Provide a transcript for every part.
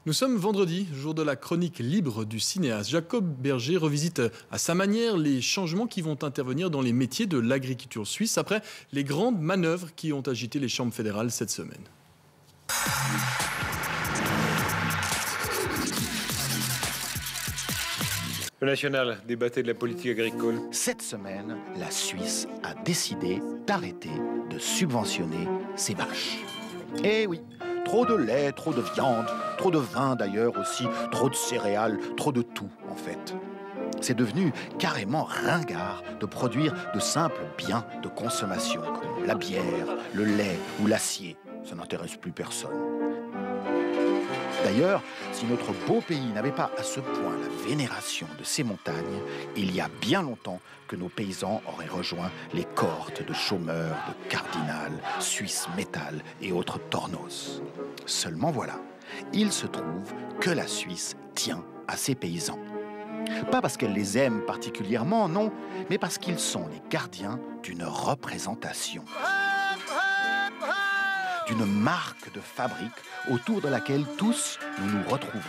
Nous sommes vendredi, jour de la chronique libre du cinéaste. Jacob Berger revisite à sa manière les changements qui vont intervenir dans les métiers de l'agriculture suisse après les grandes manœuvres qui ont agité les chambres fédérales cette semaine. Le national débattait de la politique agricole. Cette semaine, la Suisse a décidé d'arrêter de subventionner ses vaches. Eh oui, trop de lait, trop de viande, trop de vin d'ailleurs aussi, trop de céréales, trop de tout en fait. C'est devenu carrément ringard de produire de simples biens de consommation comme la bière, le lait ou l'acier. Ça n'intéresse plus personne. D'ailleurs, si notre beau pays n'avait pas à ce point la vénération de ces montagnes, il y a bien longtemps que nos paysans auraient rejoint les cohortes de chômeurs, de cardinal, Suisse métal et autres tornos. Seulement voilà, il se trouve que la Suisse tient à ses paysans. Pas parce qu'elle les aime particulièrement, non, mais parce qu'ils sont les gardiens d'une représentation. D'une marque de fabrique autour de laquelle tous nous nous retrouvons.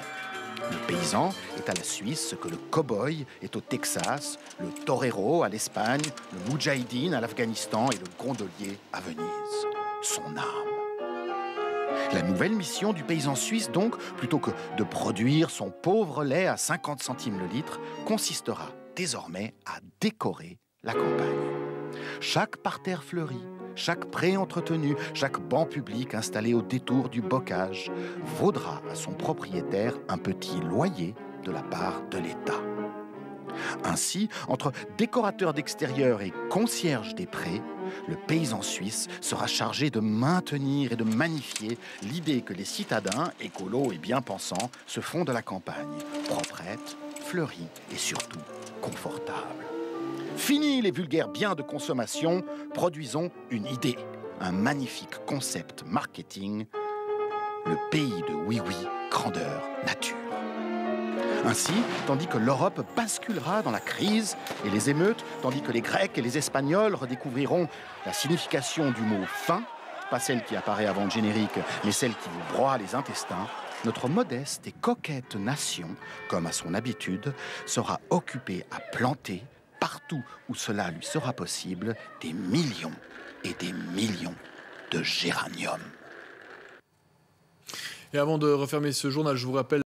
Le paysan est à la Suisse ce que le cow-boy est au Texas, le torero à l'Espagne, le moudjahidine à l'Afghanistan et le gondolier à Venise. Son âme. La nouvelle mission du paysan suisse, donc, plutôt que de produire son pauvre lait à 50 centimes le litre, consistera désormais à décorer la campagne. Chaque parterre fleuri, chaque pré entretenu, chaque banc public installé au détour du bocage vaudra à son propriétaire un petit loyer de la part de l'État. Ainsi, entre décorateur d'extérieur et concierge des prés, le paysan suisse sera chargé de maintenir et de magnifier l'idée que les citadins, écolos et bien pensants, se font de la campagne, proprette, fleurie et surtout confortable. Fini les vulgaires biens de consommation, produisons une idée, un magnifique concept marketing, le pays de oui-oui, grandeur, nature. Ainsi, tandis que l'Europe basculera dans la crise et les émeutes, tandis que les Grecs et les Espagnols redécouvriront la signification du mot « faim », pas celle qui apparaît avant le générique, mais celle qui vous broie les intestins, notre modeste et coquette nation, comme à son habitude, sera occupée à planter, partout où cela lui sera possible, des millions et des millions de géraniums. Et avant de refermer ce journal, je vous rappelle